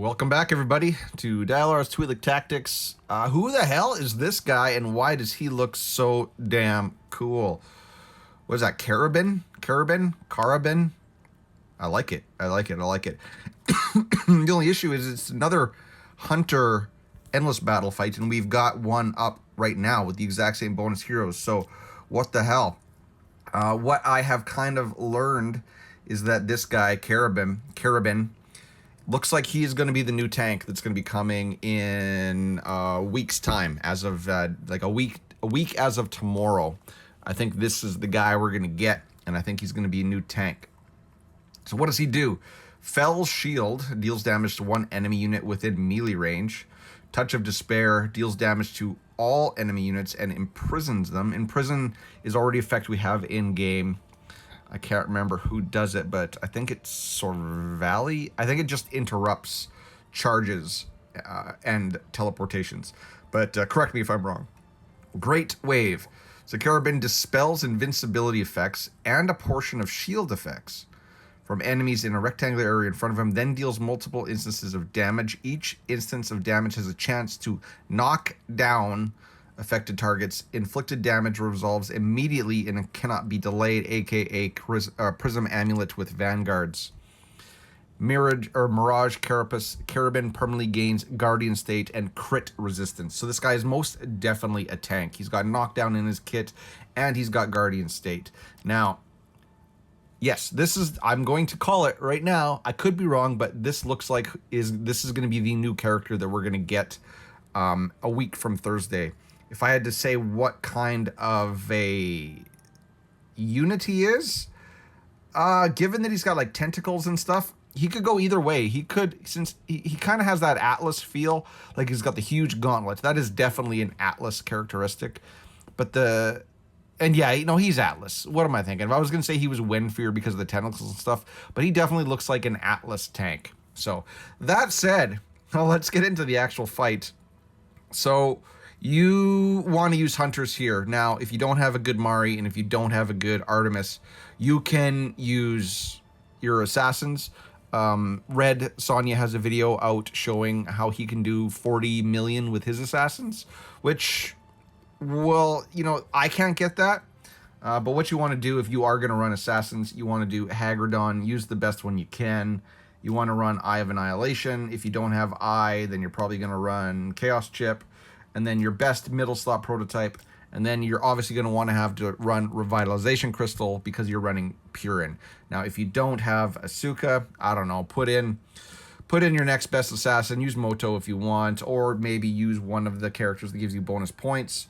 Welcome back, everybody, to Dialar's Twi'lek Tactics. Who the hell is this guy, and why does he look so damn cool? What is that, Carabyne? Carabyne? I like it. The only issue is it's another Hunter endless battle fight, and we've got one up right now with the exact same bonus heroes, so what the hell? What I have kind of learned is that this guy, Carabyne, looks like he is going to be the new tank that's going to be coming in a week's time, as of like a week as of tomorrow. I think this is the guy we're going to get, and I think he's going to be a new tank. So what does he do? Fell Shield deals damage to one enemy unit within melee range. Touch of Despair deals damage to all enemy units and imprisons them. Imprison is already a effect we have in game. I can't remember who does it, but I think it's Sorvali. I think it just interrupts charges and teleportations. But correct me if I'm wrong. Great Wave. So Carabyne dispels invincibility effects and a portion of shield effects from enemies in a rectangular area in front of him, then deals multiple instances of damage. Each instance of damage has a chance to knock down affected targets. Inflicted damage resolves immediately and cannot be delayed, aka Prism Amulet with Vanguards. Mirage Carapace. Carabyne permanently gains Guardian State and crit resistance. So this guy is most definitely a tank. He's got knockdown in his kit, and he's got Guardian State. Now, yes, I'm going to call it right now. I could be wrong, but this looks like this is going to be the new character that we're going to get a week from Thursday. If I had to say what kind of a unit he is, given that he's got like tentacles and stuff, he could go either way. He could, since he kind of has that Atlas feel, like he's got the huge gauntlets. That is definitely an Atlas characteristic. But and yeah, he's Atlas. What am I thinking? I was going to say he was Windfear because of the tentacles and stuff, but he definitely looks like an Atlas tank. So that said, well, let's get into the actual fight. So you want to use Hunters here. Now, if you don't have a good Mari and if you don't have a good Artemis, you can use your Assassins. Red Sonya has a video out showing how he can do 40 million with his Assassins, which, well, I can't get that. But what you want to do if you are going to run Assassins, you want to do Hagridon, use the best one you can. You want to run Eye of Annihilation. If you don't have Eye, then you're probably going to run Chaos Chip, and then your best middle slot prototype, and then you're obviously going to want to have to run Revitalization Crystal because you're running Purin. Now, if you don't have Asuka, I don't know, put in your next best assassin, use Moto if you want, or maybe use one of the characters that gives you bonus points.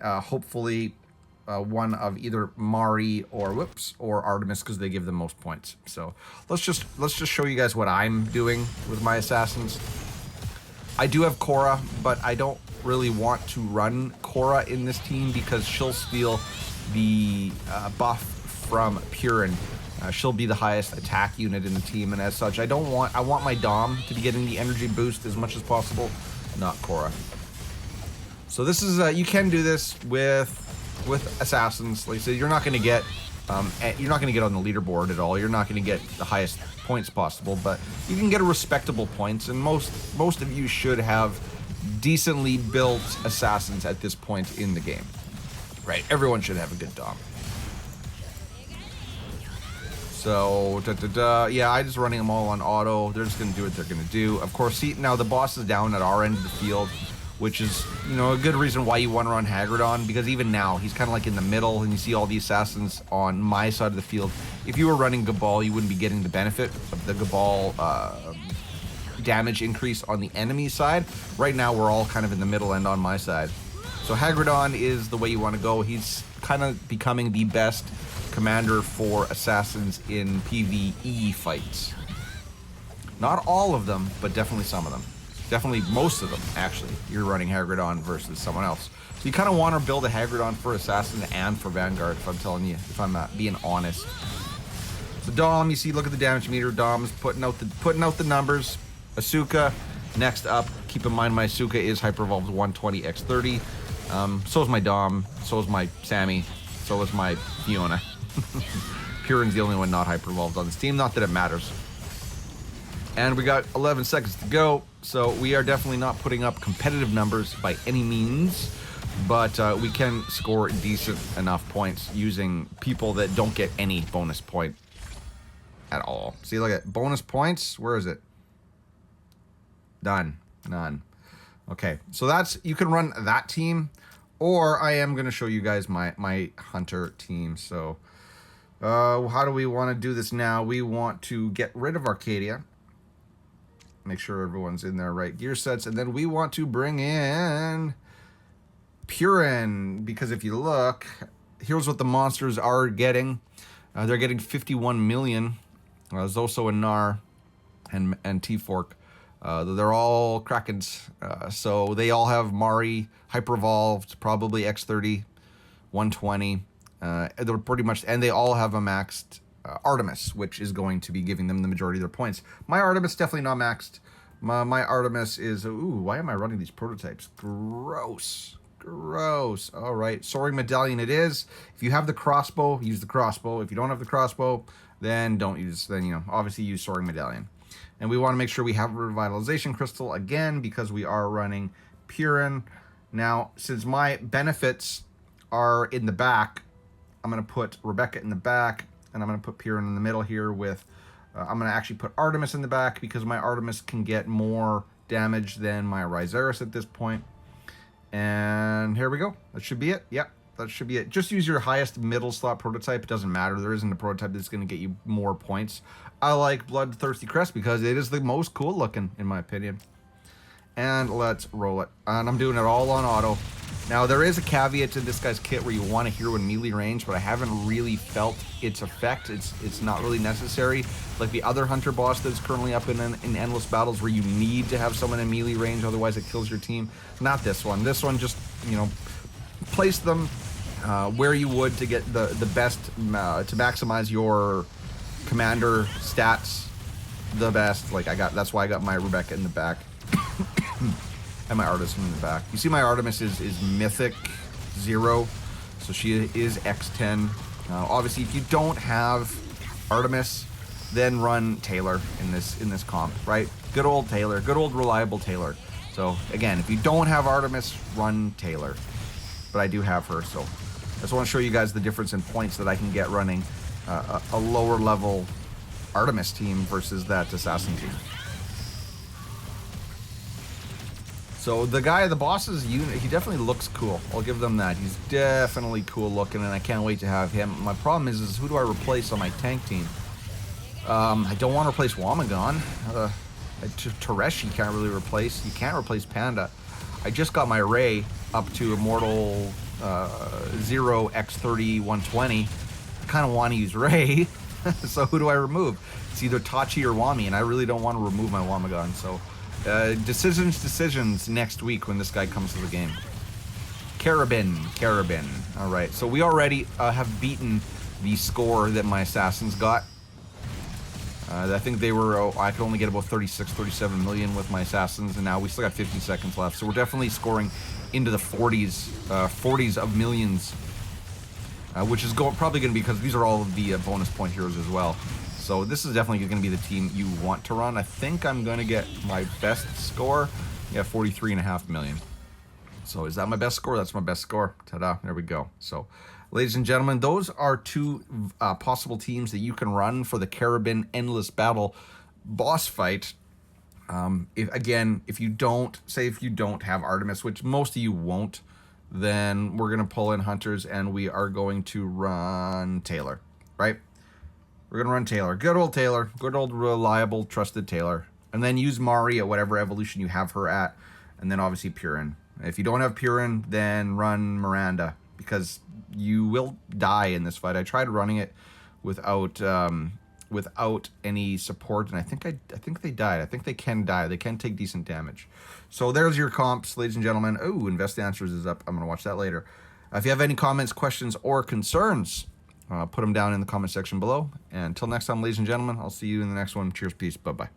Hopefully one of either Mari or Artemis, because they give the most points. So let's just show you guys what I'm doing with my assassins. I do have Korra, but I don't really want to run Korra in this team because she'll steal the buff from Purin. She'll be the highest attack unit in the team, and as such, I want my Dom to be getting the energy boost as much as possible, not Korra. So this is you can do this with assassins. Like I said, you're not going to get on the leaderboard at all. You're not going to get the highest points possible, but you can get a respectable points, and most of you should have decently built assassins at this point in the game. Right? Everyone should have a good Dom. So, yeah, I'm just running them all on auto. They're just going to do what they're going to do. Of course, now the boss is down at our end of the field, which is, a good reason why you want to run Hagridon, because even now, he's kind of like in the middle, and you see all the assassins on my side of the field. If you were running Gabal, you wouldn't be getting the benefit of the Gabal damage increase on the enemy side. Right now, we're all kind of in the middle and on my side. So Hagridon is the way you want to go. He's kind of becoming the best commander for assassins in PvE fights. Not all of them, but definitely some of them. Definitely most of them, actually. You're running Hagridon versus someone else. So you kind of want to build a Hagridon for Assassin and for Vanguard, if I'm telling you, if I'm being honest. So Dom, you see, look at the damage meter. Dom's putting out the numbers. Asuka, next up. Keep in mind my Asuka is Hyper-Evolved 120x30. So is my Dom. So is my Sammy. So is my Fiona. Purin's the only one not Hyper-Evolved on this team. Not that it matters. And we got 11 seconds to go, so we are definitely not putting up competitive numbers by any means, but we can score decent enough points using people that don't get any bonus point at all. See, look at bonus points. Where is it? Done. None. Okay, so that's, you can run that team, or I am going to show you guys my hunter team. So how do we want to do this now? We want to get rid of Arcadia. Make sure everyone's in their right gear sets. And then we want to bring in Purin, because if you look, here's what the monsters are getting. They're getting 51 million. There's also a Gnar and T-Fork. They're all Krakens. So they all have Mari, Hyper Evolved, probably X30, 120. They're pretty much, and they all have a maxed Artemis, which is going to be giving them the majority of their points. My Artemis definitely not maxed. My Artemis is, ooh, why am I running these prototypes? Gross. Gross. All right, Soaring Medallion it is. If you have the crossbow, use the crossbow. If you don't have the crossbow, then don't use, then, you know, obviously use Soaring Medallion. And we want to make sure we have Revitalization Crystal again, because we are running Purin. Now, since my benefits are in the back, I'm going to put Rebecca in the back, and I'm going to put Purin in the middle here with, I'm going to actually put Artemis in the back, because my Artemis can get more damage than my Ryzeris at this point. And here we go. That should be it. Yep, that should be it. Just use your highest middle slot prototype. It doesn't matter. There isn't a prototype that's going to get you more points. I like Bloodthirsty Crest because it is the most cool looking, in my opinion. And let's roll it. And I'm doing it all on auto. Now, there is a caveat to this guy's kit where you want a hero in melee range, but I haven't really felt its effect. It's not really necessary. Like the other Hunter boss that's currently up in Endless Battles where you need to have someone in melee range, otherwise it kills your team. Not this one. This one just, you know, place them where you would to get the best, to maximize your commander stats the best. Like that's why I got my Rebecca in the back. And my Artemis in the back. You see my Artemis is Mythic 0, so she is X10. Obviously, if you don't have Artemis, then run Taylor in this comp, right? Good old Taylor, good old reliable Taylor. So again, if you don't have Artemis, run Taylor. But I do have her, so I just want to show you guys the difference in points that I can get running a lower level Artemis team versus that Assassin team. So the guy, the boss's unit, he definitely looks cool. I'll give them that. He's definitely cool looking, and I can't wait to have him. My problem is who do I replace on my tank team? I don't want to replace Wamagon. Tereshi can't really replace. You can't replace Panda. I just got my Ray up to Immortal 0 X30 120. I kind of want to use Ray. So who do I remove? It's either Tachi or Wami, and I really don't want to remove my Wamagon, so... decisions next week when this guy comes to the game. Carabyne. All right, so we already have beaten the score that my assassins got. I think they were, I could only get about 36, 37 million with my assassins, and now we still got 50 seconds left. So we're definitely scoring into the 40s of millions, which is probably going to be because these are all of the bonus point heroes as well. So this is definitely going to be the team you want to run. I think I'm going to get my best score. Yeah, 43.5 million. So is that my best score? That's my best score. Ta-da, there we go. So, ladies and gentlemen, those are two possible teams that you can run for the Carabyne Endless Battle boss fight. If you don't have Artemis, which most of you won't, then we're going to pull in Hunters and we are going to run Taylor, right? We're going to run Taylor. Good old Taylor. Good old reliable, trusted Taylor. And then use Mari at whatever evolution you have her at. And then obviously Purin. If you don't have Purin, then run Miranda. Because you will die in this fight. I tried running it without any support. And I think they died. I think they can die. They can take decent damage. So there's your comps, ladies and gentlemen. Oh, Invest Answers is up. I'm going to watch that later. If you have any comments, questions, or concerns... put them down in the comment section below. And until next time, ladies and gentlemen, I'll see you in the next one. Cheers, peace, bye-bye.